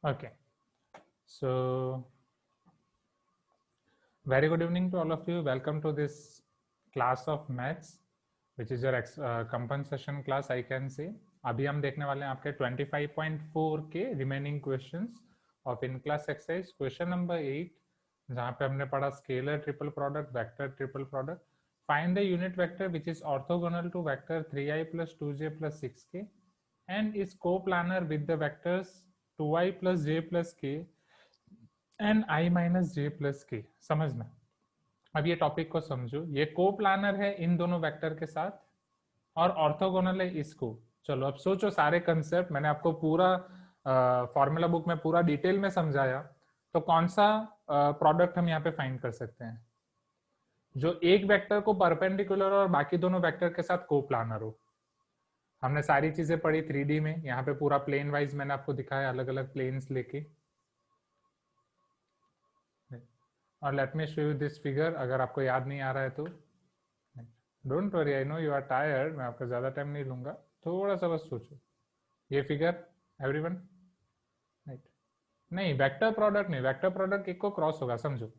Okay, so very good evening to all of you. Welcome to this class of maths, which is your compensation class, I can say. अभी हम देखने वाले हैं आपके 25.4 के remaining questions of in class exercise question number 8, जहाँ पे हमने पढ़ा scalar triple product, vector triple product. Find the unit vector which is orthogonal to vector 3i plus 2j plus 6k and is co-planar with the vectors 2i plus j plus k and i minus j plus k. समझना. अब ये topic को समझो. ये को planner है इन दोनों vector के साथ और ऑर्थोगोनल है इसको. चलो अब सोचो सारे कंसेप्ट मैंने आपको पूरा फॉर्मूला बुक में पूरा डिटेल में समझाया. तो कौन सा प्रोडक्ट हम यहाँ पे फाइंड कर सकते हैं जो एक वेक्टर को परपेंडिकुलर और बाकी दोनों वेक्टर के साथ को प्लानर हो. हमने सारी चीजें पढ़ी 3D में. यहाँ पे पूरा प्लेन वाइज मैंने आपको दिखाया अलग अलग प्लेन्स लेके. और let me show you this figure. अगर आपको याद नहीं आ रहा है तो don't worry, I know you are tired. मैं आपका ज़्यादा टाइम नहीं लूंगा. थोड़ा सा बस सोचो. ये फिगर एवरीवन राइट. नहीं, वेक्टर प्रोडक्ट नहीं. वेक्टर प्रोडक्ट एक को क्रॉस होगा. समझो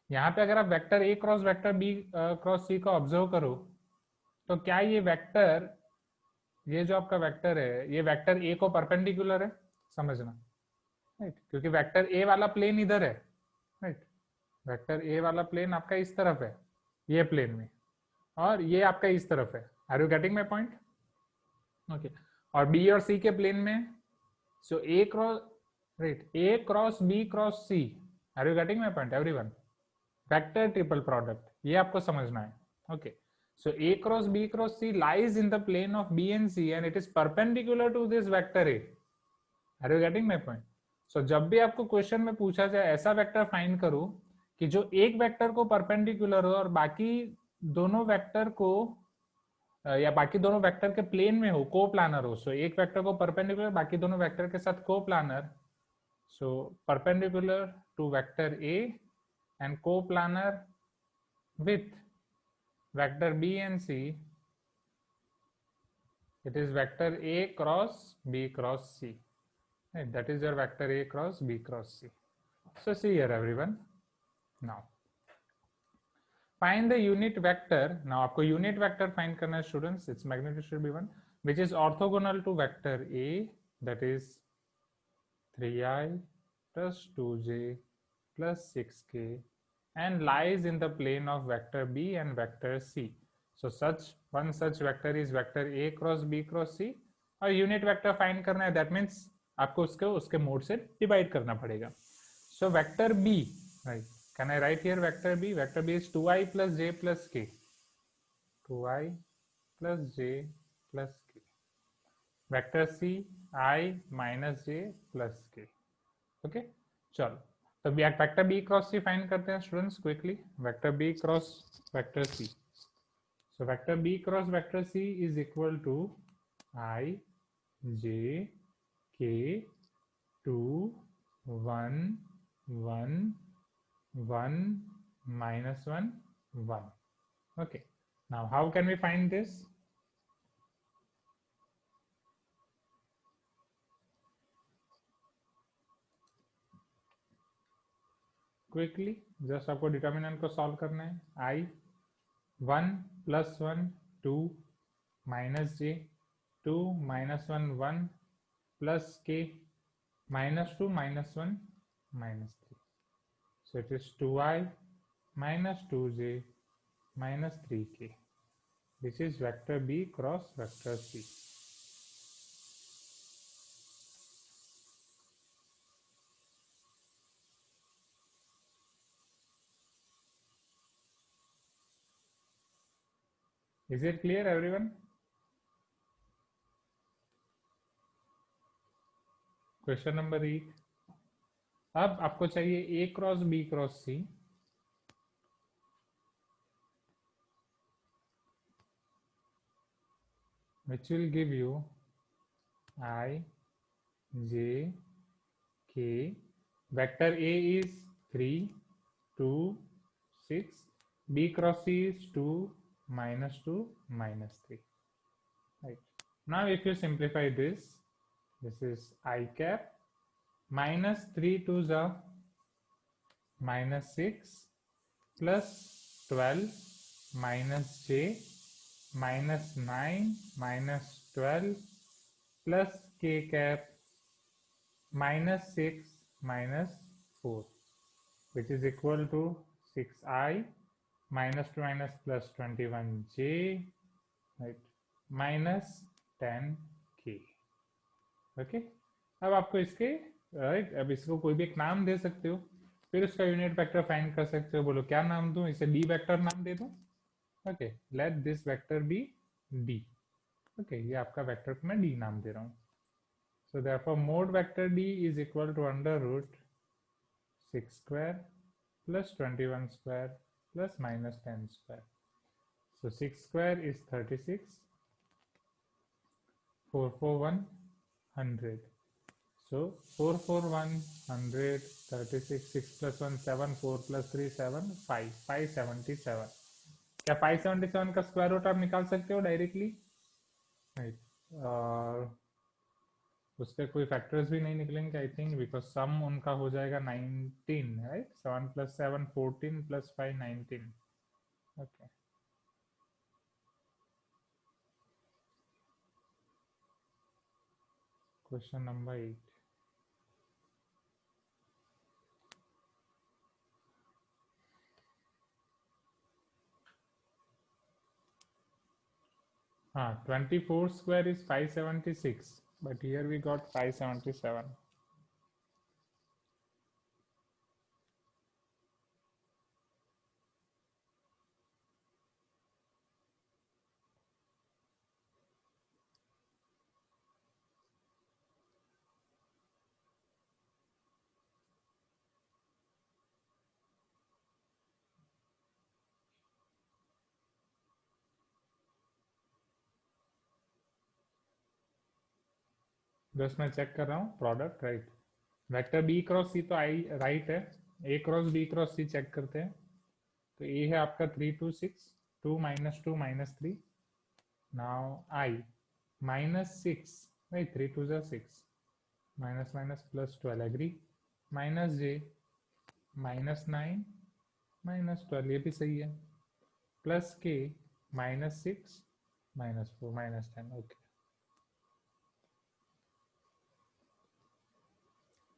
यहाँ पे अगर आप वेक्टर ए cross vector B cross C को ऑब्जर्व करो तो क्या ये वेक्टर, ये जो आपका वेक्टर है, ये वेक्टर ए को परपेंडिकुलर है. समझना राइट, क्योंकि वेक्टर ए वाला प्लेन इधर है राइट. वेक्टर ए वाला प्लेन आपका इस तरफ है ये प्लेन में, और ये आपका इस तरफ है. Are you getting my point? Okay. और बी और सी के प्लेन में so A cross right, A cross B cross C. Are you getting my point everyone? Vector triple product ये आपको समझना है. Okay. So A cross B cross C lies in the plane of B and C and it is perpendicular to this vector A. Are you getting my point? So जब भी आपको question में पूछा जाए ऐसा वेक्टर फाइंड करो कि जो एक वेक्टर को परपेंडिकुलर हो और बाकी दोनों वेक्टर को या बाकी दोनों वेक्टर के प्लेन में हो, को प्लानर हो. सो एक वेक्टर को परपेंडिकुलर बाकी दोनों वेक्टर के साथ coplanar. So perpendicular to vector A and coplanar with vector B and C. It is vector A cross B cross C. That is your vector A cross B cross C. So see here everyone. Now find the unit vector. Now आपको unit vector find करना है students. Its magnitude should be 1, which is orthogonal to vector A, that is 3i plus 2j plus 6k and lies in the plane of vector B and vector C. So one such vector is vector A cross B cross C. और unit vector find करना है. That means आपको उसके mode से divide करना पड़ेगा. So vector B right, can I write here vector B? Vector B is 2i plus j plus k. 2i plus j plus k. Vector C i minus j plus k. Okay. चलो तो vector B cross C find करते हैं students quickly. Vector B cross vector C. So vector B cross vector C is equal to i j k 2 1 1 1 minus 1 1. Okay, now how can we find this? Quickly just आपको determinant को solve करना है. i 1 plus 1 2 minus j 2 minus 1 1 plus k minus 2 minus 1 minus 3. So it is 2i minus 2j minus 3k. This is vector B cross vector C. Is it clear everyone? Question number 8. अब आपको चाहिए A cross B cross C. which will give you I j k. Vector A is 3 2 6. B cross C is 2 minus 2 minus 3. Right. Now if you simplify this, this is I cap minus 3 two ज़ा -6 plus 12 minus j -9 -12 plus k cap -6 -4 which is equal to 6i -2 minus plus 21j right -10k okay. अब आपको इसके right अब इसको कोई भी एक नाम दे सकते हो, फिर उसका यूनिट वेक्टर फाइंड कर सकते हो। बोलो क्या नाम दूं, इसे डी वेक्टर नाम दे दूं। Okay, let this vector be D. Okay, ये आपका वेक्टर को मैं डी नाम दे रहा हूँ। So therefore mod vector D is equal to under root 6 square plus 21 square plus minus 10 square. So 6 square is 36, 4 4 1 100. So 4 4 1 100, 36, 6 plus 1 7, 4 plus 3 7, 5 577. क्या 577 का स्क्वायर रूट आप निकाल सकते हो डायरेक्टली? राइट। और उसके कोई फैक्टर्स भी नहीं निकलेंगे आई थिंक, बिकॉज सम उनका हो जाएगा 19, right. 7 plus 7 14 plus 5 19. Okay, question number 8। हाँ, 24 square is 576, but here we got 577. बस मैं चेक कर रहा हूँ product right. Vector B cross C तो आई राइट है, A cross B cross C check करते हैं। तो ए है आपका 3 2 6, 2 -2 -3। नाउ आई -6, नहीं 3 2 6, minus minus plus 12 agree, minus J -9 -12 ये भी सही है, प्लस के -6 -4 -10। ओके,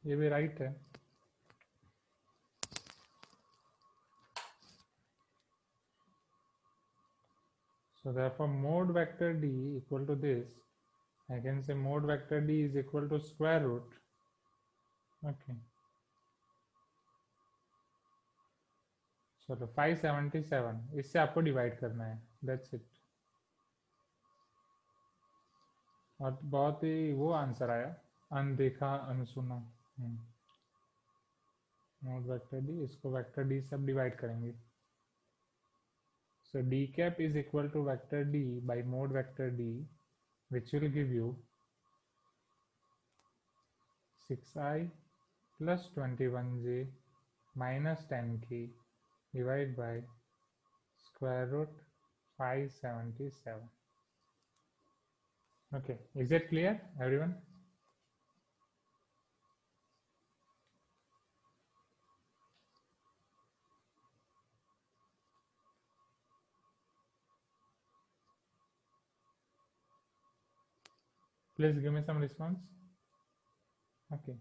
ये भी राइट है। So therefore mode vector d equal to this, I can say mode vector d is equal to square root, okay, चलो 577 इससे आपको डिवाइड करना है, that's it। और बहुत ही वो आंसर आया, अनदेखा अनसुना। मोड वेक्टर डी, इसको वेक्टर डी से अब डिवाइड करेंगे। So d cap is equal to vector d by mode vector d, which will give you 6i plus 21j minus 10k divided by square root 577. Okay, is it clear everyone? Please give me some response. Okay,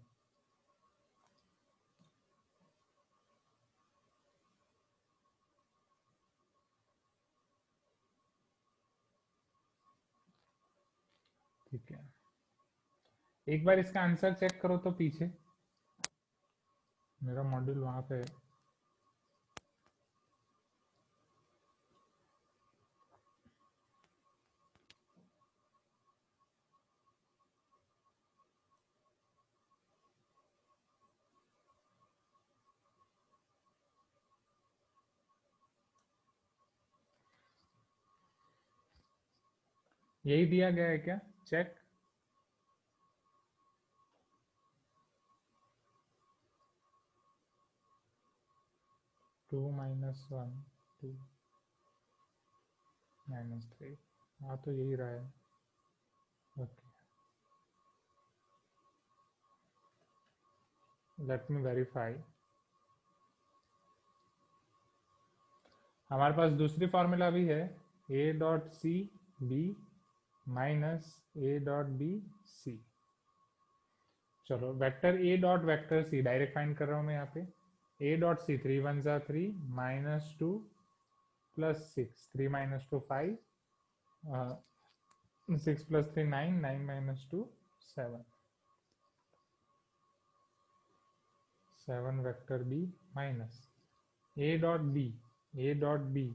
ठीक है, एक बार इसका answer check करो तो पीछे, मेरा module वहां पे है। यही दिया गया है क्या, चेक। टू -1 2 -3, हाँ तो यही रहा है। Okay, let me verify. हमारे पास दूसरी फॉर्मूला भी है, A dot C B minus A dot B C. चलो वेक्टर ए dot vector C direct find कर रहा हूँ मैं यहाँ पे। ए डॉट सी 3 1 जा 3 minus 2 plus 6 3 minus 2 5 6 plus 3 9 9 minus 2 7 7 vector B minus A dot B A dot B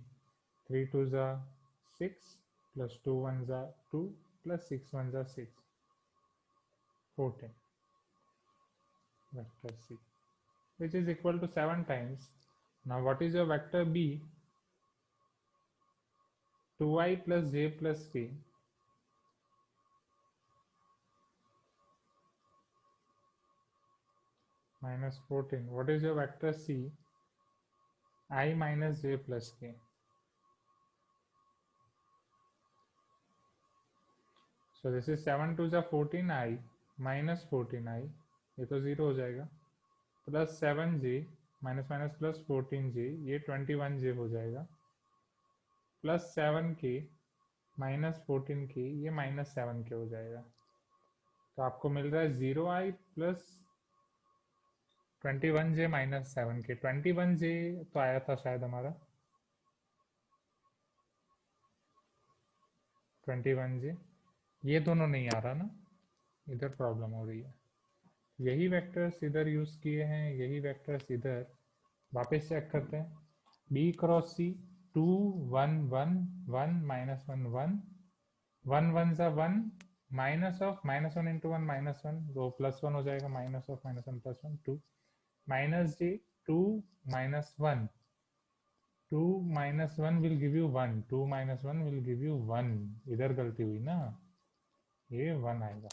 3 2 जा 6 प्लस 2 1 जा 2 प्लस 6 1 जा 6 14 vector C, which is equal to 7 times. Now what is your vector B? 2i plus j plus k minus 14. What is your vector C? I minus j plus k. So this is 7 to the 14i minus 14i, ये तो 0 हो जाएगा, plus 7j minus minus plus 14j, ये 21j हो जाएगा, plus 7k minus 14k, ये minus 7k हो जाएगा। तो आपको मिल रहा है 0i plus 21j minus 7k। 21j तो आया था शायद हमारा, 21j, ये दोनों नहीं आ रहा ना, इधर प्रॉब्लम हो रही है। यही वेक्टर्स इधर यूज किए हैं, यही वेक्टर्स इधर। वापस चेक करते हैं, b क्रॉस c 2 1 1 1 माइनस 1 1 1 1 सा 1 minus of minus 1 into 1 minus 1, वो प्लस 1 हो जाएगा, minus of minus 1 plus 1 2 minus j 2 minus 1 2 minus 1 will give you 1 2 minus 1 will give you 1, इधर गलती हुई ना, ये 1 आएगा,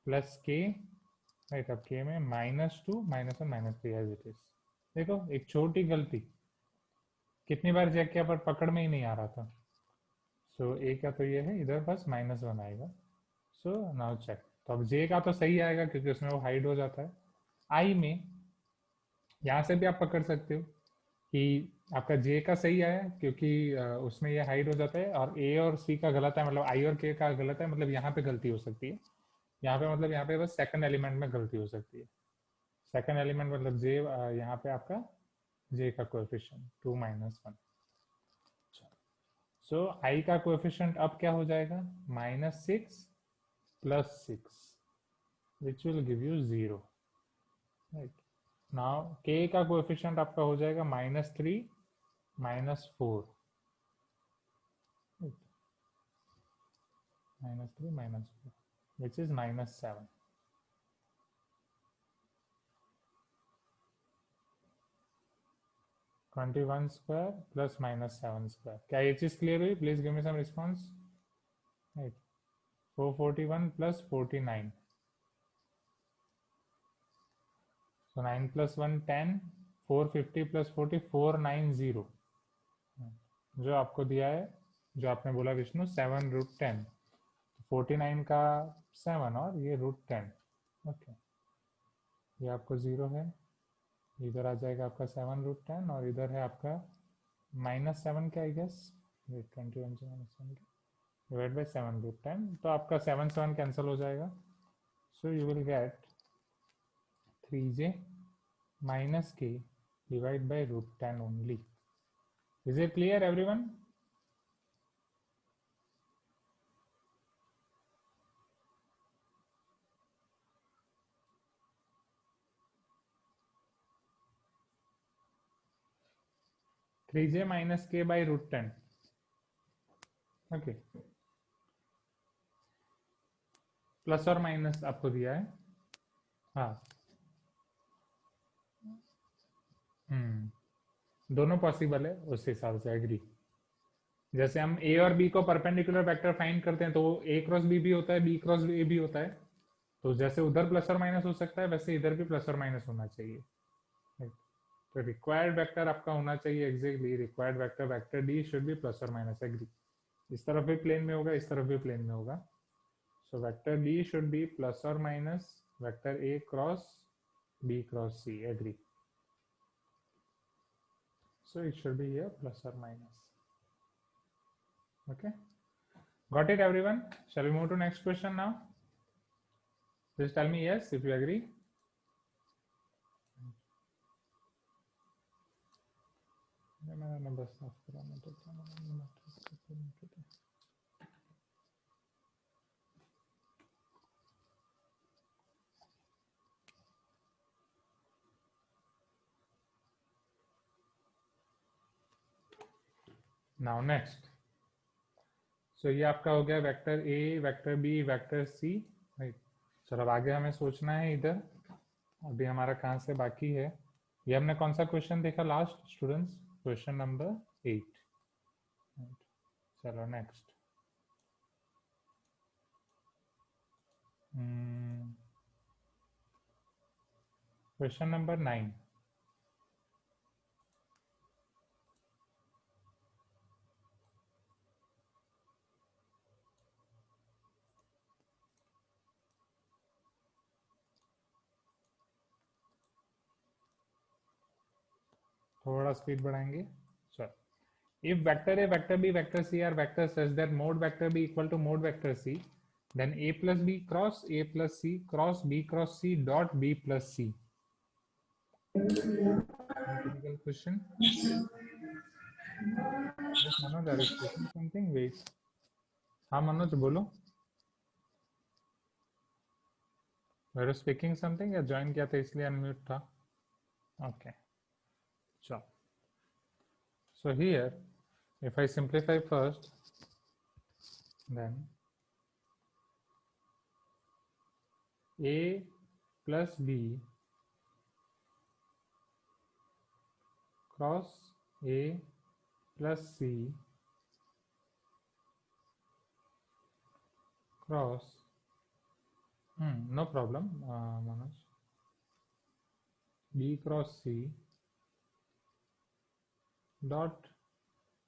प्लस k, राइट, अब k में minus 2 minus 1 minus 3 as it is. देखो एक छोटी गलती, कितनी बार चेक किया पर पकड़ में ही नहीं आ रहा था। सो a का तो ये है, इधर बस माइनस 1 आएगा। सो नाउ चेक, तो अब j का तो सही आएगा क्योंकि उसमें वो हाइड हो जाता है। i में यहाँ से भी आप पकड़ सकते हो कि आपका j का सही आया क्योंकि उसमें ये हाइड हो जाता है, और a और c का गलत है, मतलब i और k का गलत है, मतलब यहाँ पे गलती हो सकती है। यहाँ पे मतलब यहाँ पे बस सेकंड एलिमेंट में गलती हो सकती है। सेकंड एलिमेंट मतलब j, यहाँ पे आपका j का कोएफिशिएंट 2 माइनस 1। सो i का कोएफिशिएंट अब क्या हो जाएगा, minus 6 plus 6 which will give you 0, right. Now k का कोएफिशिएंट आपका हो जाएगा minus 3 minus 4, minus 3 minus 4 which is minus 7। One square plus minus 7 square, क्या ये चीज क्लियर हुई? Please give me some response, right. 441 plus 49, so 9 plus 1 10, 450 plus 40 490, जो आपको दिया है, जो आपने बोला विष्णु 7 रूट 10, 49 का 7 और ये रूट 10, ओके, ये आपको 0 है, इधर आ जाएगा आपका 7 रूट 10, और इधर है आपका माइनस 7 का, आई गेस 21 से माइनस 7 डिवाइड बाई 7 रूट 10, तो आपका 7 7 कैंसिल हो जाएगा। So you will get 3j minus k divided by root 10 only. Is it clear everyone? Three J minus के बाई रूट 10, ओके, प्लस और माइनस आपको दिया है, हाँ, दोनों पॉसिबल है, उस हिसाब से एग्री। जैसे हम a और b को परपेंडिकुलर वेक्टर फाइंड करते हैं तो a क्रॉस b भी होता है, b क्रॉस a भी होता है, तो जैसे उधर प्लस और माइनस हो सकता है वैसे इधर भी प्लस और माइनस होना चाहिए, right? तो रिक्वायर्ड वेक्टर आपका होना चाहिए exactly, required vector vector d should be plus और माइनस, एग्री। इस तरफ भी प्लेन में होगा, इस तरफ भी प्लेन में होगा, so vector d should be plus और minus vector A cross B cross C. Agree. So it should be here plus or minus. Okay. Got it, everyone? Shall we move to next question now? Please tell me yes if you agree. Now next. So ये आपका हो गया vector A, vector B, vector C. Right. चलो अब आगे हमें सोचना है इधर. अभी हमारा कहाँ से बाकी है. ये हमने कौन सा क्वेश्चन देखा लास्ट स्टूडेंट्स? Question number 8. चलो नेक्स्ट. Question number 9. थोड़ा स्पीड बढ़ाएंगे. चलो. If vector A, vector B, vector C are vectors such that mode vector B equal to mode vector C, then A plus B cross A plus C cross B cross C dot B plus C. Typical question. Yes, Manoj, are you speaking something? Wait. हाँ मनोज बोलो. Were you speaking something या join किया था इसलिए unmute था? Okay. Sure. So here, if I simplify first, then A plus B cross A plus C cross no problem Manoj, B cross C dot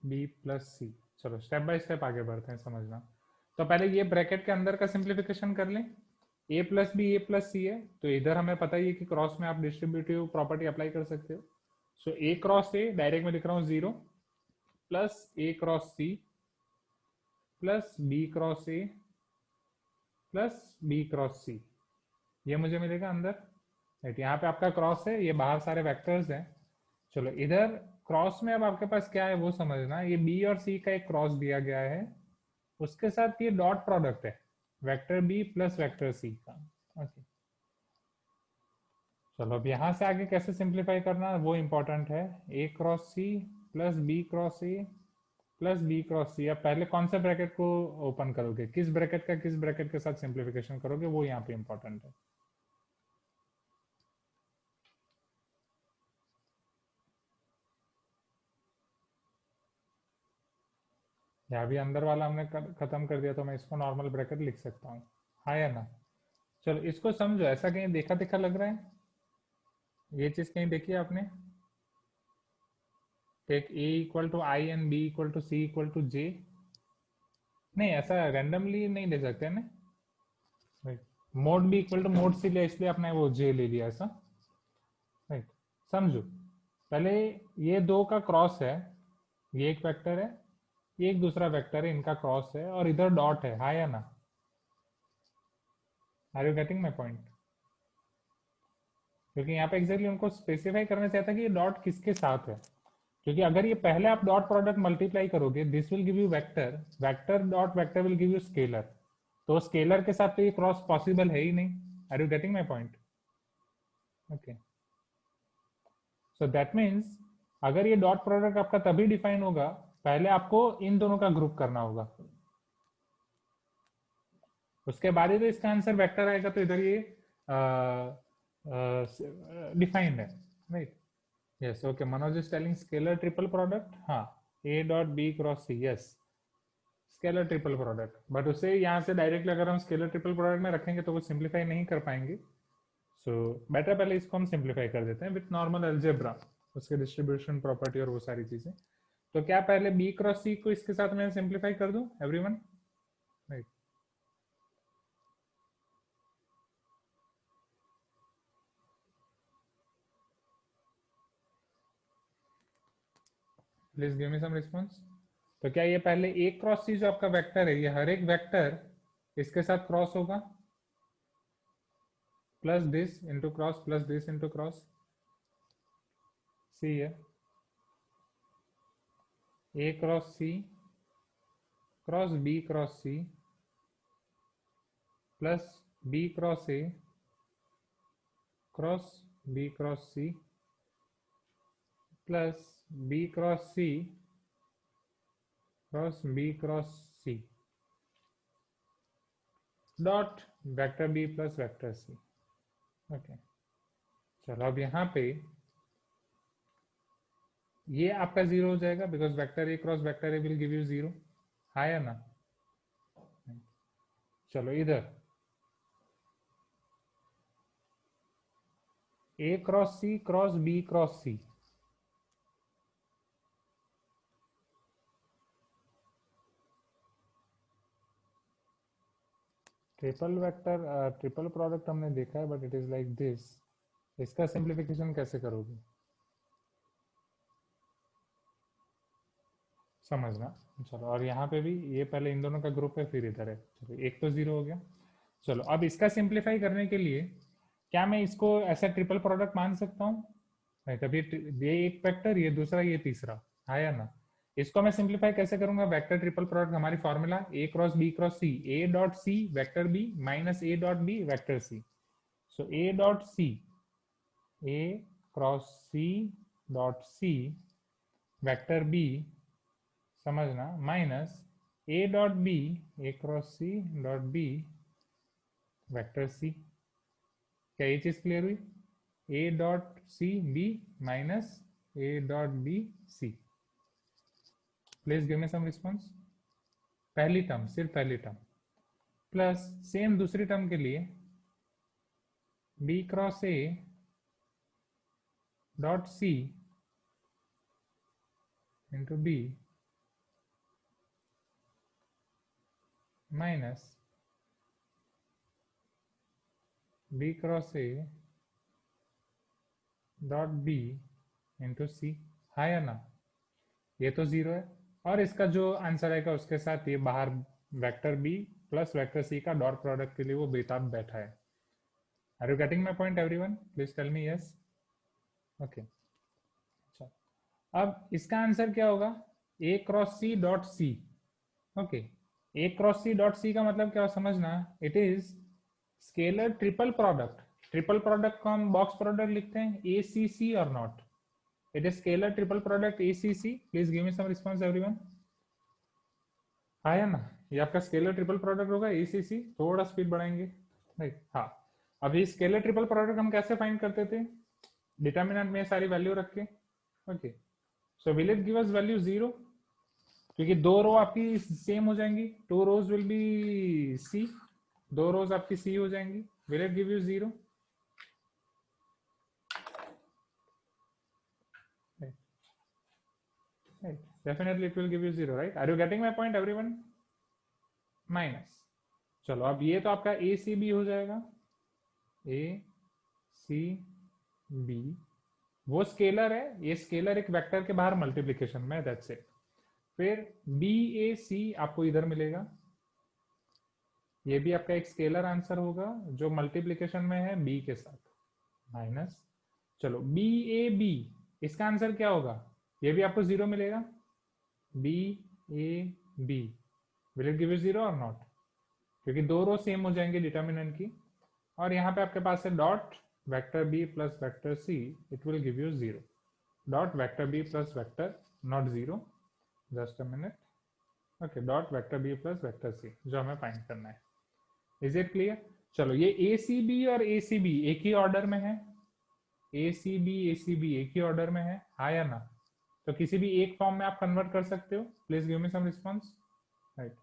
B plus C. चलो step by step आगे बढ़ते हैं समझना. तो पहले ये bracket के अंदर का सिंप्लीफिकेशन कर लें. A plus B A plus C है तो इधर हमें पता ही है कि क्रॉस में आप डिस्ट्रीब्यूटिव प्रॉपर्टी अप्लाई कर सकते हो. सो A क्रॉस A डायरेक्ट में लिख रहा हूँ 0 plus A cross C plus B cross A plus B cross C. ये मुझे मिलेगा अंदर. राइट. यहाँ पे आपका क्रॉस है, ये बाहर सारे वेक्टर्स हैं. चलो इधर क्रॉस में अब आपके पास क्या है वो समझना. ये B और C का एक क्रॉस दिया गया है, उसके साथ ये डॉट प्रोडक्ट है vector B plus vector C का. ओके. चलो अब यहाँ से आगे कैसे सिंप्लीफाई करना वो इंपॉर्टेंट है. A cross C plus B cross A plus B cross C. अब पहले कौन से ब्रैकेट को ओपन करोगे, किस ब्रैकेट का किस ब्रैकेट के साथ सिंप्लीफिकेशन करोगे, वो यहाँ पे इंपॉर्टेंट है. यहाँ भी अंदर वाला हमने खत्म कर दिया तो मैं इसको नॉर्मल ब्रैकेट लिख सकता हूँ. हाँ या ना? चलो इसको समझो. ऐसा कहीं देखा दिखा लग रहा है? ये चीज कहीं देखी है आपने? Take A equal to I and B equal to C equal to J. नहीं ऐसा रैंडमली नहीं ले सकते ना. Mod B equal to mod C लिया इसलिए आपने वो J ले लिया ऐसा. राइट. समझो पहले ये दो का क्रॉस है, ये एक वेक्टर है, ये एक दूसरा वेक्टर है, इनका क्रॉस है और इधर डॉट है. हाँ या ना? Are you getting my point? क्योंकि यहाँ पे एग्जैक्टली उनको स्पेसिफाई करना चाहता है कि ये डॉट किसके साथ है. क्योंकि अगर ये पहले आप डॉट प्रोडक्ट मल्टीप्लाई करोगे, this will give you vector, vector dot vector will give you scalar. तो स्केलर के साथ तो ये क्रॉस पॉसिबल है ही नहीं. Are you getting my point? Okay. So that means अगर ये डॉट प्रोडक्ट आपका तभी डिफाइन होगा, पहले आपको इन दोनों का ग्रुप करना होगा, उसके बाद ही तो इसका आंसर वेक्टर आएगा. तो इधर ये डिफाइंड है. Right. Yes. Okay. Manoj is telling scalar triple product. हाँ. A dot B cross C. Yes. Scalar triple product. But उसे यहाँ से डायरेक्टली अगर हम स्केलर ट्रिपल प्रोडक्ट में रखेंगे तो वो सिंप्लीफाई नहीं कर पाएंगे. सो बेटर पहले इसको हम सिंप्लीफाई कर देते हैं विथ नॉर्मल अलजेब्रा, उसके डिस्ट्रीब्यूशन प्रॉपर्टी और वो सारी चीजें. तो क्या पहले B क्रॉस C को इसके साथ मैं सिंप्लीफाई कर दूं everyone? Right. Please give me some response. तो क्या ये पहले ए क्रॉस सी जो आपका वेक्टर है, ये हर एक वेक्टर इसके साथ क्रॉस होगा, plus this into cross plus this into cross, C है A cross C cross B cross C plus B cross A cross B cross C plus B cross C cross B cross C dot vector B plus vector C. Okay, चलो अब यहाँ पे ये आपका zero हो जाएगा because vector A cross vector A will give you zero, हाँ या ना। चलो इधर A cross B cross C, triple product हमने देखा है but it is like this. इसका सिंप्लीफिकेशन कैसे करोगे समझना। चलो और यहाँ पे भी ये पहले इन दोनों का ग्रुप है फिर इधर है, चलो एक तो जीरो हो गया। चलो अब इसका सिंप्लीफाई करने के लिए क्या मैं इसको ऐसा ट्रिपल प्रोडक्ट मान सकता हूँ? नहीं, तभी ये एक वेक्टर ये दूसरा ये तीसरा, हाँ या ना। इसको मैं सिंप्लीफाई कैसे करूंगा? वेक्टर ट्रिपल प्रोडक्ट हमारी formula A cross C, A dot C vector B minus A dot B vector C. So A dot C, A cross C dot C vector B, समझना, minus A dot B, A cross C dot B vector C. क्या ये चीज clear हुई? A dot C B minus A dot B C. Please give me some response. पहली term, सिर्फ पहली term, plus same दूसरी term के लिए B cross A dot C into B minus B cross A dot B into C, हाँ या ना। ये तो जीरो है और इसका जो आंसर आएगा उसके साथ ये बाहर vector B plus vector C का डॉट प्रोडक्ट के लिए वो बेताब बैठा है। Are you getting my point everyone? Please tell me yes. Okay, अब इसका आंसर क्या होगा? A cross C dot C. Okay, A cross C dot C का मतलब क्या समझना, it is scalar triple product. Triple product को हम बॉक्स प्रोडक्ट लिखते हैं ए सी सी और not. It is scalar triple product A C C. Please give me some response everyone. आया ना, ये आपका स्केलर ट्रिपल प्रोडक्ट होगा ए सी सी। थोड़ा स्पीड बढ़ाएंगे, राइट? हाँ, अभी स्केलर ट्रिपल प्रोडक्ट हम कैसे फाइंड करते थे? डिटर्मिनेंट में सारी वैल्यू रख के। Okay, so will it give us value zero? क्योंकि दो रो आपकी सेम हो जाएंगी, two rows will be C, दो रोज आपकी सी हो जाएंगी। Will it give you zero? Definitely it will give you zero, right? Are you getting my point everyone? Minus, चलो अब ये तो आपका ए सी बी हो जाएगा, ए सी बी वो स्केलर है, ये स्केलर एक वेक्टर के बाहर मल्टीप्लीकेशन में, दैट्स इट। फिर बी ए सी आपको इधर मिलेगा, ये भी आपका एक स्केलर आंसर होगा जो मल्टीप्लीकेशन में है बी के साथ, माइनस, चलो बी ए बी, इसका आंसर क्या होगा? ये भी आपको जीरो मिलेगा, B A B. Will it give you zero और नॉट? क्योंकि दो रो सेम हो जाएंगे डिटर्मिनेंट की, और यहाँ पे आपके पास है dot vector B plus vector C, it will give you zero. Dot vector B plus vector not zero, just a minute. Okay, dot vector B plus vector C जो हमें फाइंड करना है। Is it clear? चलो ये ए C B और ए C B एक ही order में है, ए सी बी एक ही ऑर्डर में है, हाँ या ना? तो किसी भी एक फॉर्म में आप कन्वर्ट कर सकते हो। Please give me some response. Right,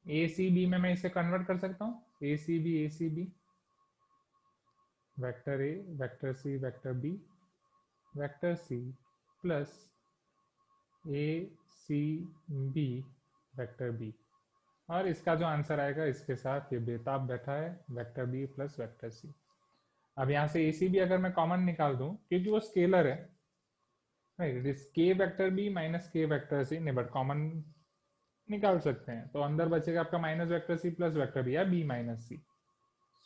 A C B में मैं इसे कन्वर्ट कर सकता हूँ, A C B vector A vector C vector B vector C plus A C B vector B, और इसका जो आंसर आएगा इसके साथ ये बेताब बैठा है, vector B plus vector C. अब यहाँ से ए सी बी अगर मैं कॉमन निकाल दूं, क्योंकि वो स्केलर है, right, it is k vector b minus k vector c, नहीं बट कॉमन निकाल सकते हैं, तो अंदर बचेगा आपका minus vector c plus vector b या b minus c.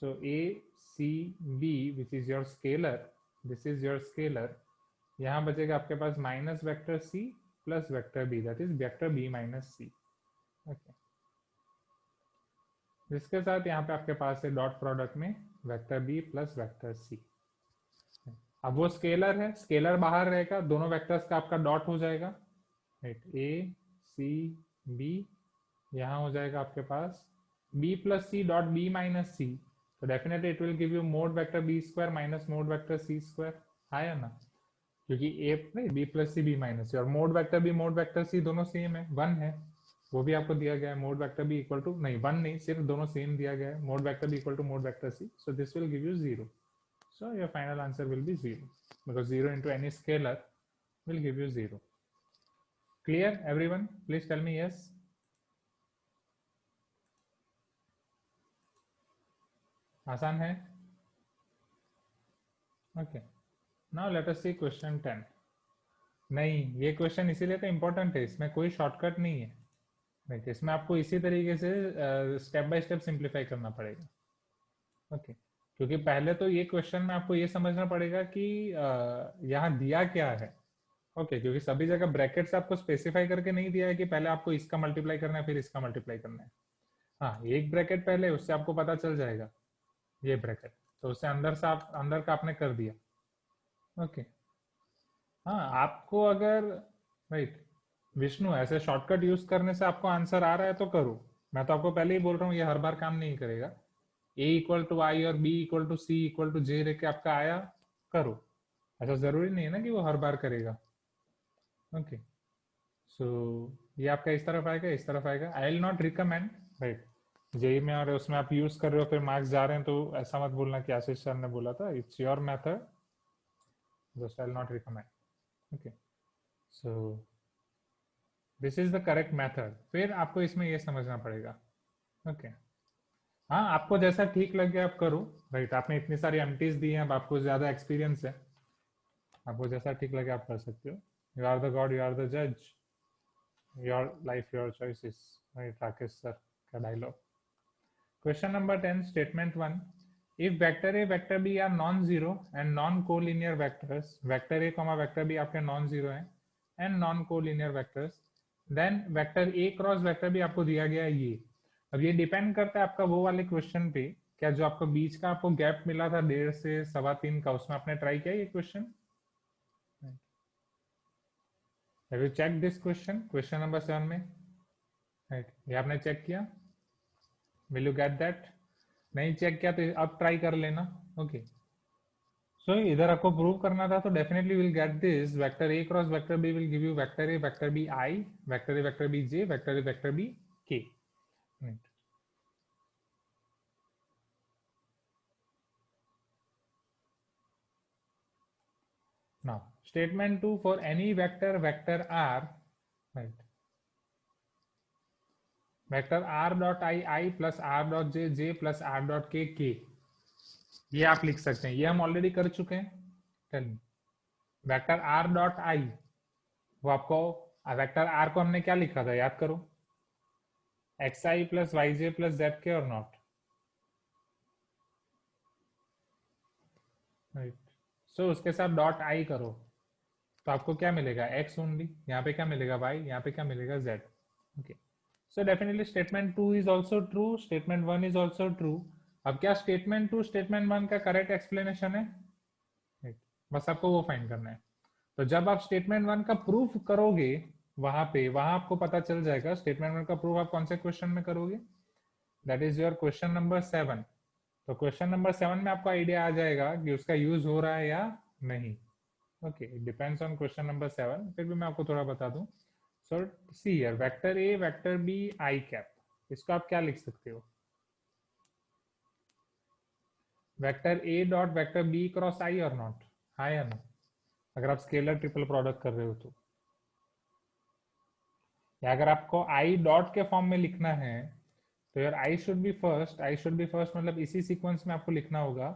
So a c b which is your scalar, this is your scalar, यहाँ बचेगा आपके पास minus vector c plus vector b, that is vector b minus c. Okay, जिसके साथ यहाँ पे आपके पास है डॉट प्रोडक्ट में vector b plus vector c. अब वो स्केलर है, स्केलर बाहर रहेगा, दोनों वेक्टर्स का आपका डॉट हो जाएगा. राइट, a c b, यहाँ हो जाएगा आपके पास b plus c dot b minus c, तो definitely it will give you mod vector b square minus mod vector c square. आया ना, क्योंकि a b plus c b minus c और mod vector b mod vector c दोनों same है, 1 है, वो भी आपको दिया गया है. Mod vector b equal to, नहीं 1 नहीं, सिर्फ दोनों सेम दिया गया है. Mod vector b equal to mod vector c, so this will give you 0. So your final answer will be 0 because 0 into any scalar will give you 0. Clear everyone? Please tell me yes. आसान है? Okay. Now let us see question 10. नहीं, ये question इसीलिए तो important है, इसमें कोई shortcut नहीं है. नहीं, इसमें आपको इसी तरीके से स्टेप बाय स्टेप सिंप्लीफाई करना पड़ेगा. ओके, क्योंकि पहले तो ये क्वेश्चन में आपको ये समझना पड़ेगा कि यहाँ दिया क्या है. ओके, क्योंकि सभी जगह ब्रैकेट से आपको स्पेसिफाई करके नहीं दिया है कि पहले आपको इसका मल्टीप्लाई करना है फिर इसका मल्टीप्लाई करना है. हाँ, एक ब्रैकेट पहले, उससे आपको पता चल जाएगा ये ब्रैकेट, तो उससे अंदर से आप अंदर का आपने कर दिया. ओके, हाँ, आपको अगर राइट विष्णु ऐसे शॉर्टकट यूज करने से आपको आंसर आ रहा है तो करो. मैं तो आपको पहले ही बोल रहा हूँ, ये हर बार काम नहीं करेगा. a इक्वल टू आई और b equal to C equal to J लेके आपका आया, करो. ऐसा जरूरी नहीं है ना कि वो हर बार करेगा. ओके, सो ये आपका इस तरफ आएगा, इस तरफ आएगा. I will not recommend, right, JEE में और उसमें आप यूज कर रहे हो फिर मार्क्स जा रहे हैं, तो ऐसा मत बोलना कि आशीष सर ने बोला था. It's your method, just I will not recommend. Okay, so this is the correct method. फिर आपको इसमें ये समझना पड़ेगा. ओके, हाँ, आपको जैसा ठीक लगे आप करो. राइट, आपने इतनी सारी एमटीज दी हैं, अब आपको ज्यादा एक्सपीरियंस है, आपको जैसा ठीक लगे आप कर सकते हो. You are the god, you are the जज, your life your choices. Right, Rakesh sir का dialogue. Question number 10, statement 1. If vector A vector B are non zero and non collinear vectors, vector A comma vector B आपके non zero हैं and non collinear vectors, then vector A cross vector B आपको दिया गया है ये. अब ये depend करता है आपका वो वाले क्वेश्चन पे, क्या जो आपको बीच का आपको गैप मिला था 1.5 से 3.25 का, उसमें आपने ट्राई किया ये question? Have you check this question, question number 7 में? राइट, ये आपने चेक किया? Will you get that? नहीं चेक किया तो अब ट्राई कर लेना. ओके, सो इधर आपको प्रूव करना था, तो definitely will get this. Vector A cross vector b will give you vector A vector B i, vector A vector b j, vector A vector b k. Now, statement 2, for any vector, vector r, right? Vector r dot I plus r dot j plus r dot k. ये आप लिख सकते हैं, ये हम already कर चुके हैं. Tell me, vector r dot i, वो आपको वेक्टर r को हमने क्या लिखा था याद करो? xi plus yj plus zk और नॉट. राइट, सो उसके साथ डॉट i करो तो आपको क्या मिलेगा? x only. यहाँ पे क्या मिलेगा? y. यहाँ पे क्या मिलेगा? z. Okay, so definitely statement 2 is also true, statement 1 is also true. अब क्या स्टेटमेंट 2 स्टेटमेंट 1 का करेक्ट एक्सप्लेनेशन है? बस आपको वो फाइंड करना है. तो जब आप स्टेटमेंट 1 का प्रूफ करोगे वहां आपको पता चल जाएगा स्टेटमेंट 1 का प्रूफ आप कौन से क्वेश्चन में करोगे. That is your question number 7. तो क्वेश्चन नंबर 7 में आपको आइडिया आ जाएगा कि उसका यूज हो रहा है या नहीं. Okay, it depends on question number 7. फिर भी मैं आपको थोड़ा बता दूं. So see here, vector A vector B I cap, इसको आप क्या लिख सकते हो? Vector A dot vector B cross I और नॉट. हाँ या ना, अगर आप स्केलर ट्रिपल प्रोडक्ट कर रहे हो तो. या अगर आपको आई डॉट के फॉर्म में लिखना है तो यार I should be first. I should be first मतलब इसी सीक्वेंस में आपको लिखना होगा.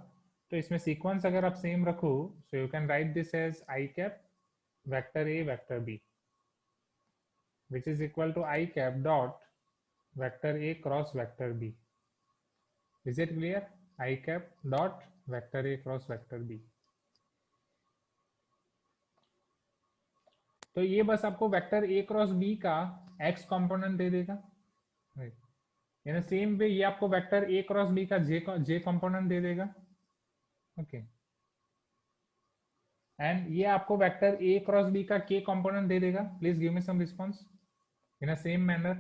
तो इसमें सीक्वेंस अगर आप सेम रखो, so you can write this as i cap vector A vector B, which is equal to I cap dot vector A cross vector B. Is it clear? I cap dot vector A cross vector B. तो ये बस आपको vector A cross B का x component दे देगा. In same way ये आपको vector A cross B का j कंपोनेंट दे देगा. ओके. एंड ये आपको वेक्टर A क्रॉस B का k कंपोनेंट दे देगा. Please give me some response in a same manner.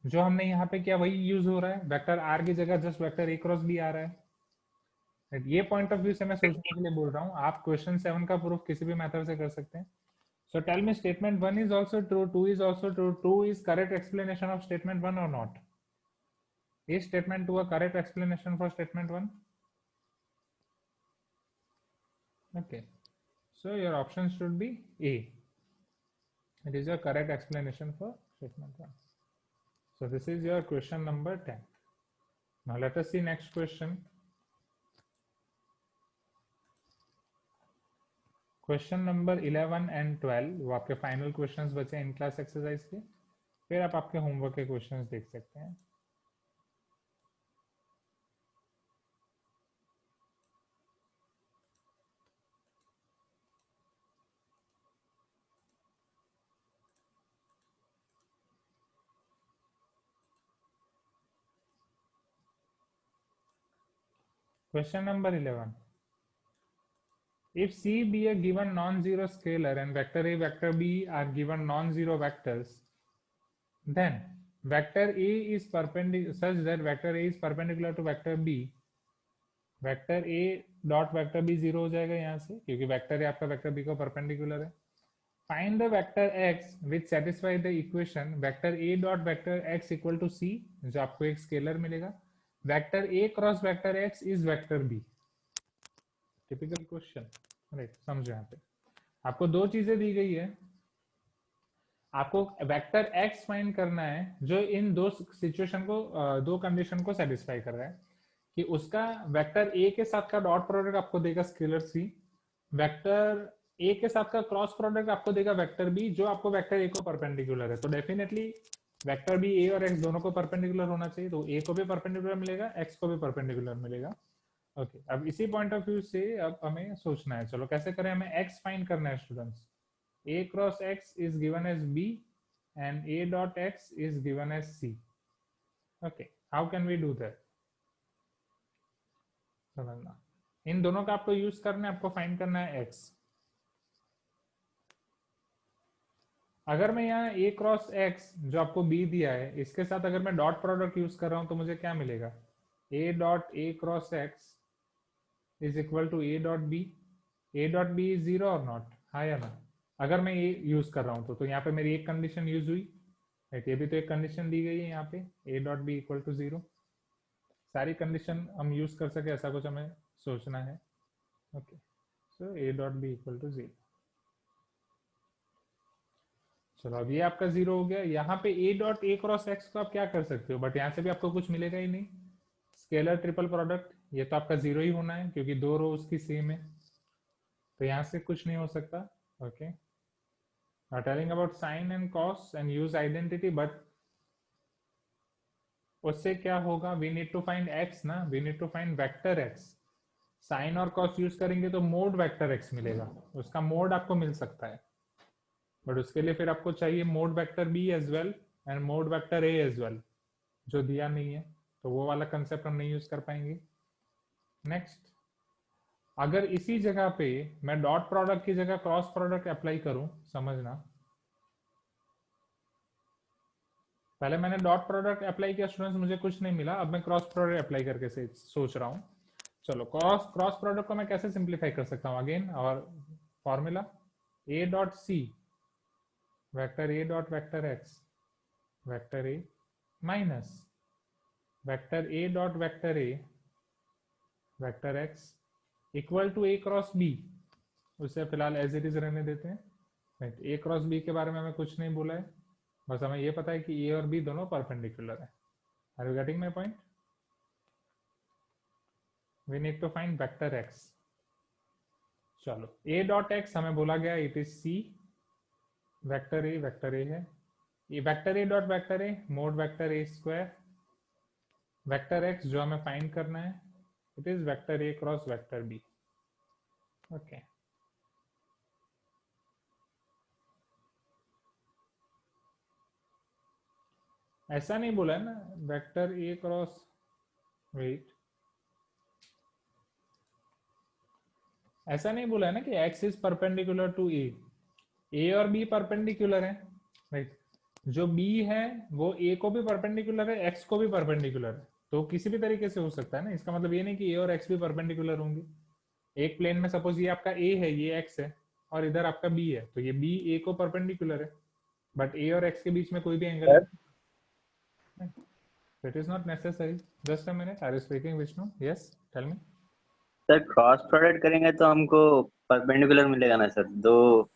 जो हमने यहाँ पे किया वही यूज हो रहा है. वेक्टर R की जगह just vector A cross B आ रहा है. ये पॉइंट ऑफ व्यू से मैं सोचने के लिए बोल रहा हूँ. आप क्वेश्चन 7 का प्रूफ किसी भी मेथड से कर सकते हैं. So tell me, statement 1 is also true, 2 is also true, 2 is correct explanation of statement 1 or not? Is statement 2 a correct explanation for statement 1? Okay, so your option should be A. It is your correct explanation for statement 1. So this is your question number 10. Now let us see next question. Question number 11 and 12 वो आपके final questions बचे इन class exercise के. फिर आप आपके homework के questions देख सकते हैं. Question number 11. If C be a given non-zero scalar and vector A, vector B are given non-zero vectors, then vector A is perpendicular such that vector A is perpendicular to vector B. Vector A dot vector B 0 हो जाएगा यहाँ से क्योंकि vector A आपका vector B को perpendicular है. Find the vector x which satisfy the equation vector A dot vector x equal to C, जो आपको एक स्केलर मिलेगा. Vector A cross vector x is vector B. Typical question. Right, समझो. यहाँ पे आपको दो चीजें दी गई है. आपको वेक्टर x फाइंड करना है जो इन दो सिचुएशन को दो कंडीशन को सेटिस्फाई कर रहा है. कि उसका वेक्टर a के साथ का डॉट प्रोडक्ट आपको देगा स्केलर c. वेक्टर a के साथ का क्रॉस प्रोडक्ट आपको देगा वेक्टर b जो आपको वेक्टर a को परपेंडिकुलर है. तो डेफिनेटली वेक्टर b a और x दोनों को परपेंडिकुलर होना चाहिए. तो a को भी परपेंडिकुलर मिलेगा, x को भी परपेंडिकुलर मिलेगा. ओके, अब इसी पॉइंट ऑफ व्यू से अब हमें सोचना है. चलो कैसे करें. हमें x फाइंड करना है students. a cross x is given as b and a dot x is given as c. Okay, how can we do that. समझना, इन दोनों का आपको यूज करना है. आपको फाइंड करना है x. अगर मैं यहाँ a क्रॉस x जो आपको b दिया है इसके साथ अगर मैं डॉट प्रोडक्ट यूज कर रहा हूं तो मुझे क्या मिलेगा. a dot a cross x is equal to a dot b. a dot b is 0 or not, हाँ या ना. अगर मैं ये यूज कर रहा हूँ तो यहाँ पे मेरी एक कंडीशन यूज हुई. राइट, ये भी तो एक कंडीशन दी गई है यहाँ पे a dot b equal to 0. सारी कंडीशन हम यूज कर सके ऐसा कुछ हमें सोचना है. Okay, so a dot b equal to 0. चलो अब ये आपका 0 हो गया. यहाँ पे a dot a cross x को आप क्या कर सकते हो, बट यहाँ से भी आपको कुछ मिलेगा ही नहीं. स्केलर ट्रिपल प्रोडक्ट ये तो आपका 0 ही होना है क्योंकि दो रो उसकी सेम है. तो यहाँ से कुछ नहीं हो सकता. Okay, now telling about sin and cos and use identity, but उससे क्या होगा. we need to find x ना, we need to find vector x. sin और cos यूज करेंगे तो मोड वेक्टर x मिलेगा. उसका मोड आपको मिल सकता है बट उसके लिए फिर आपको चाहिए mod vector b as well and mod vector a as well जो दिया नहीं है. तो वो वाला कंसेप्ट हम नहीं यूज कर पाएंगे. नेक्स्ट, अगर इसी जगह पे मैं डॉट प्रोडक्ट की जगह क्रॉस प्रोडक्ट अप्लाई करूं, समझना. पहले मैंने डॉट प्रोडक्ट अप्लाई किया स्टूडेंट्स, मुझे कुछ नहीं मिला. अब मैं क्रॉस प्रोडक्ट अप्लाई करके से सोच रहा हूं. चलो क्रॉस प्रोडक्ट को मैं कैसे सिंप्लीफाई कर सकता हूं. अगेन और formula a dot c vector a dot vector x vector a minus vector a dot vector a vector x equal to a cross b. उसे फिलहाल एज इट इज रहने देते हैं. राइट, a क्रॉस b के बारे में हमें कुछ नहीं बोला है, बस हमें ये पता है कि a और b दोनों परपेंडिकुलर है. Are you getting my point. We need to find vector x. चलो a डॉट x हमें बोला गया it is c vector a है, ये vector A dot vector a mod vector A square, vector x जो हमें find करना है it is vector A cross vector b. Okay, ऐसा नहीं बोला है ना वेक्टर ए क्रॉस, वेट, ऐसा नहीं बोला है ना कि x इज परपेंडिकुलर टू ए और b परपेंडिकुलर है, राइट। जो b है वो a को भी परपेंडिकुलर है, x को भी परपेंडिकुलर है, तो किसी भी तरीके से हो सकता है ना। इसका मतलब ये नहीं कि a और x भी परपेंडिकुलर होंगे। एक प्लेन में सपोज ये आपका a है, ये x है, और इधर आपका b है, तो ये b a को परपेंडिकुलर है, बट a और x के बीच में कोई भी एंगल सर नहीं। It is not necessary. Just a minute, are you speaking Vishnu? Yes, tell me. Sir cross product करेंगे तो हमको परपेंडिकुलर मिलेगा ना सर, दो।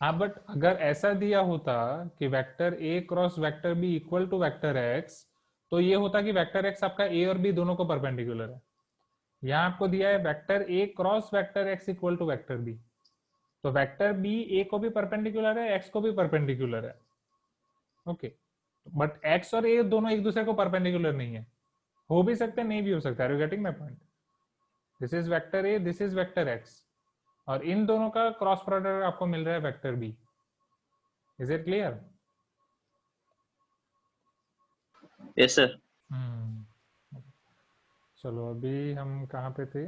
हाँ, बट अगर ऐसा दिया होता कि vector A cross vector B equal to vector x, तो ये होता कि वेक्टर एक्स आपका ए और बी दोनों को परपेंडिकुलर है। यहाँ आपको दिया है vector A cross vector x equal to vector b, तो वेक्टर बी ए को भी परपेंडिकुलर है, एक्स को भी परपेंडिकुलर है। ओके, बट एक्स और ए दोनों एक दूसरे को परपेंडिकुलर नहीं है। हो भी सकते, नहीं भी हो सकता। Are you getting my point? This is vector a, this is vector x, और इन दोनों का क्रॉस प्रोडक्ट आपको मिल रहा है vector B. Is it clear? Yes sir. चलो, अभी हम कहाँ पे थे?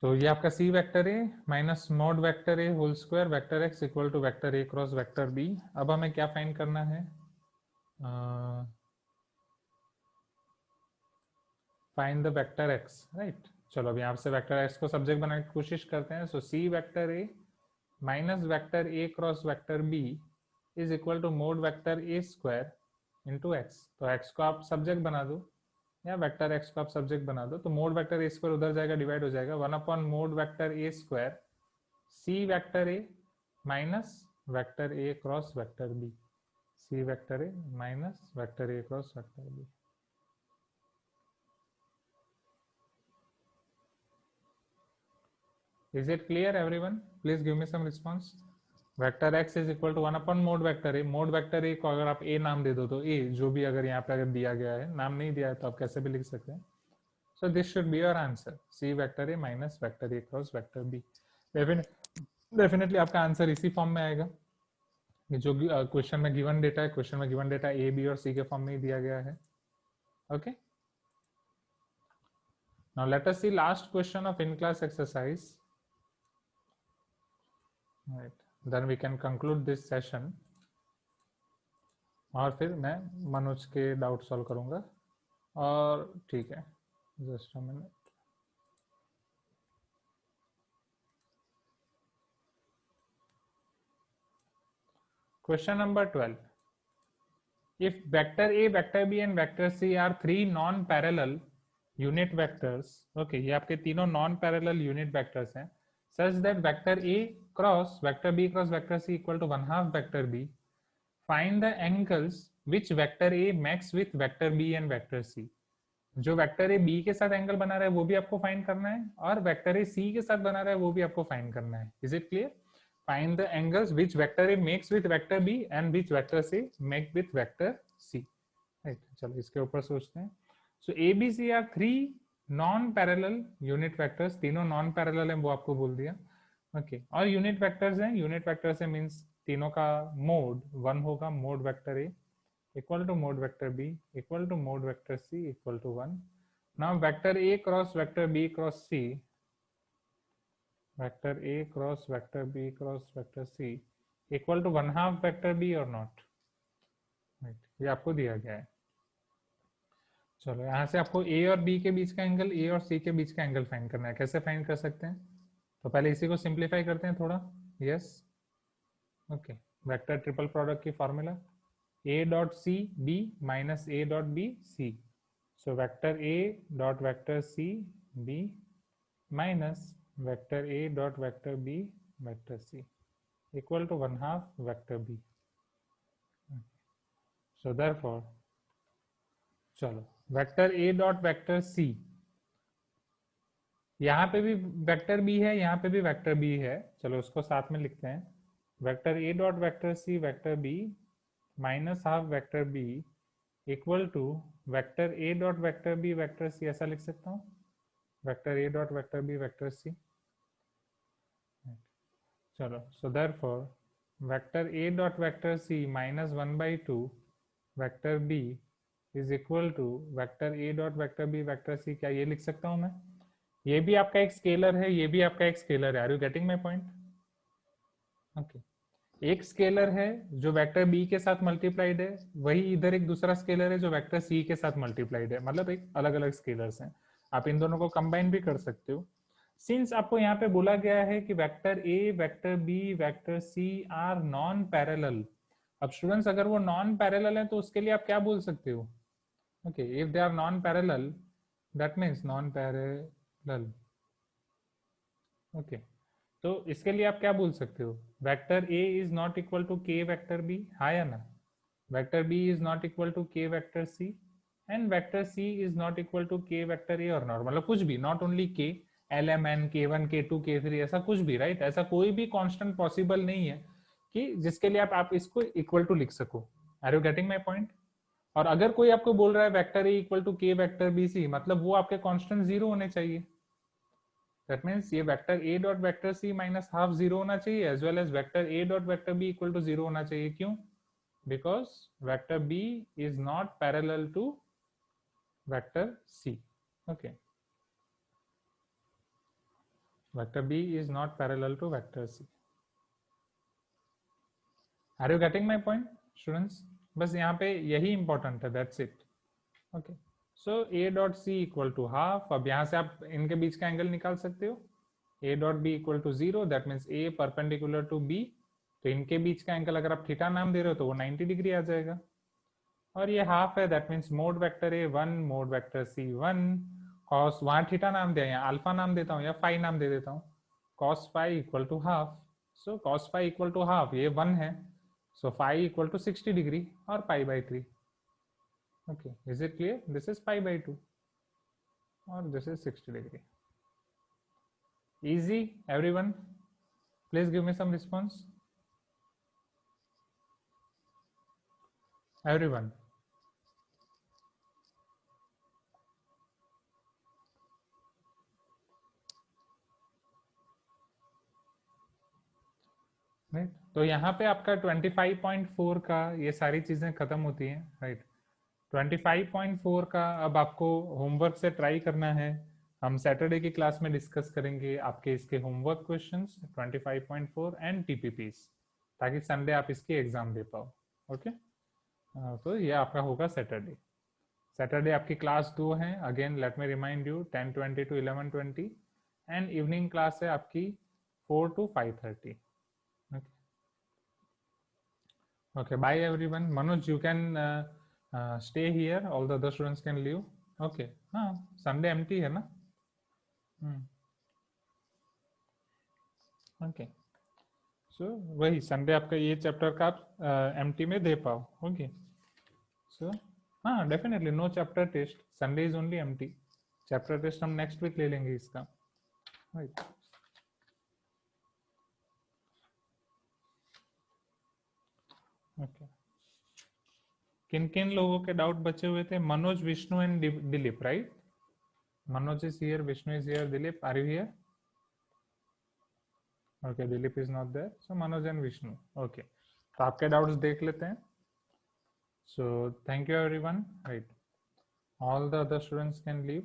तो ये आपका C vector A minus mod vector A whole square vector x equal to vector A cross vector B. अब हमें क्या फाइंड करना है? Find the vector X, right. चलो अब यहाँ से वेक्टर एक्स को सब्जेक्ट बनाने की कोशिश करते हैं। So C vector A minus vector A cross vector B is equal to mod vector A square into X. तो एक्स को आप सब्जेक्ट बना दो, या वेक्टर एक्स को आप सब्जेक्ट बना दो, तो मोड वेक्टर ए स्क्वायर उधर जाएगा, डिवाइड हो जाएगा, 1 upon mod vector A square c vector A minus vector A cross vector b, c vector A minus vector A cross vector b. Is it clear everyone? Please give me some response. Vector x is equal to 1 upon mod vector a. Mod vector a को अगर आप ए नाम दे दो तो ए, जो भी अगर यहाँ पे अगर दिया गया है, नाम नहीं दिया है तो आप कैसे भी लिख सकते हैं। So this should be your answer, C vector A minus vector A cross vector B. Definitely आपका आंसर इसी फॉर्म में आएगा, जो क्वेश्चन में गिवन डेटा है। क्वेश्चन में गिवन डेटा ए, बी और सी के फॉर्म में ही दिया गया है। Okay, now let us see last question of in class exercise, right, then we can conclude this session, और फिर मैं मनोज के डाउट सॉल्व करूंगा। और ठीक है, just a minute. Question number 12, if vector a, vector b and vector c are three non-parallel unit vectors, okay, ये आपके तीनों non-parallel unit vectors हैं, such that vector a cross vector b cross vector c equal to 1/2 vector b, find the angles which vector a makes with vector b and vector c। जो vector A B के साथ angle बना रहा है वो भी आपको find करना है, और वेक्टर ए सी के साथ बना रहा है वो भी आपको फाइंड करना है। Is it clear? Find the angles which vector A makes with vector B and which vector C make with vector C, right. चलो इसके ऊपर सोचते हैं। So A B C are three non parallel unit vectors, तीनों non parallel है वो आपको बोल दिया। ओके, और यूनिट वेक्टर्स हैं, यूनिट वेक्टर्स है मीन्स तीनों का मोड वन होगा, mode vector A equal to mode vector b equal to mode vector c equal to 1. Now vector a cross vector b cross c, vector a cross vector b cross vector c equal to 1/2 vector b or not, right, ये आपको दिया गया है। चलो यहाँ से आपको a और b के बीच का एंगल, a और c के बीच का एंगल फाइंड करना है। कैसे फाइंड कर सकते हैं? तो पहले इसी को सिंप्लीफाई करते हैं थोड़ा। Yes, okay, vector triple product की formula a dot c b minus a dot b c, so vector a dot vector c b minus vector a dot vector b vector c equal to 1/2 vector b। so therefore चलो vector a dot vector c, यहाँ पे भी vector B है, यहाँ पे भी vector B है, चलो उसको साथ में लिखते हैं। Vector A dot vector C vector B minus half vector B equal to vector A dot vector B vector C, ऐसा लिख सकता हूँ, वेक्टर ए dot vector B vector C. चलो, so therefore vector A dot vector C minus 1/2 vector B is equal to vector A dot vector B vector C. क्या ये लिख सकता हूँ मैं? ये भी आपका एक स्केलर है, ये भी आपका एक स्केलर है। Are you getting my point? Okay, एक स्केलर है जो वेक्टर बी के साथ मल्टीप्लाइड है, वही इधर एक दूसरा स्केलर है जो वेक्टर सी के साथ मल्टीप्लाइड है, मतलब एक अलग अलग स्केलर्स हैं। आप इन दोनों को कंबाइन भी कर सकते हो। सिंस आपको यहाँ पे बोला गया है कि vector A vector B vector c are non parallel. अब स्टूडेंट्स, अगर वो नॉन पैरेलल है तो उसके लिए आप क्या बोल सकते हो? Okay, if they are non parallel that means non parallel. Okay, तो इसके लिए आप क्या बोल सकते हो? Vector A is not equal to के वेक्टर बी, हाँ या ना? Vector B is not equal to के vector C, and vector C is not equal to के वेक्टर ए और नॉट, मतलब कुछ भी, not only K, L M N K1 K2 K3 ऐसा कुछ भी, राइट? ऐसा कोई भी कांस्टेंट पॉसिबल नहीं है कि जिसके लिए आप इसको इक्वल टू लिख सको। Are you getting my point? और अगर कोई आपको बोल रहा है वेक्टर ए इक्वल टू के वेक्टर बी सी, मतलब वो आपके कांस्टेंट जीरो होने चाहिए। दैट मीन्स ये वेक्टर ए डॉट वेक्टर सी माइनस हाफ जीरो होना चाहिए, as well as vector A dot vector B equal to zero होना चाहिए। क्यों? Because vector B is not parallel to vector C. Okay, vector B is not parallel to vector c. Are you getting my point students? बस यहाँ पे यही important है, that's it. Okay, so A dot c equal to half. अब यहाँ से आप इनके बीच का एंगल निकाल सकते हो। A dot b equal to zero, that means a perpendicular to b, तो इनके बीच का एंगल अगर आप थीटा नाम दे रहे हो तो वो 90 डिग्री आ जाएगा। और ये हाफ है, that means mod vector a 1 mod vector c 1 cos, वहां थीटा नाम दिया, यहाँ अल्फा नाम देता हूँ या फाई नाम दे देता हूँ, cos phi equal to half. So cos phi equal to half, ये 1 है, so phi equal to 60 degree और π/3। okay, is it clear? This is π/2 or this is 60 degree. Easy everyone? Please give me some response everyone. Right, तो यहाँ पे आपका 25.4 का ये सारी चीजें खत्म होती हैं, राइट? 25.4 का अब आपको होमवर्क से ट्राई करना है। हम सैटरडे की क्लास में डिस्कस करेंगे आपके इसके होमवर्क क्वेश्चंस 25.4 एंड टीपीपीस, ताकि संडे आप इसकी एग्जाम दे पाओ। ओके, तो ये आपका होगा सैटरडे। सैटरडे आपकी क्लास 2 है, again let me remind you, 10:20 to 11:20, and evening class है आपकी 4 to 5:30। Okay, bye everyone. Manoj, you can stay here. All the other students can leave. Okay. हाँ, Sunday empty है ना? Okay. So वही Sunday आपका ये chapter का आप empty में दे पाओ. Okay. So हाँ, definitely no chapter test. Sunday is only empty. Chapter test हम next week ले लेंगे इसका. Right. Okay. किन किन लोगों के डाउट बचे हुए थे? Manoj, Vishnu and Dilip, right? Manoj is here, Vishnu is here, Dilip, are you here? Okay, Dilip is not there. So Manoj and Vishnu. Okay. तो आपके डाउट्स देख लेते हैं. So thank you everyone. Right. All the other students can leave.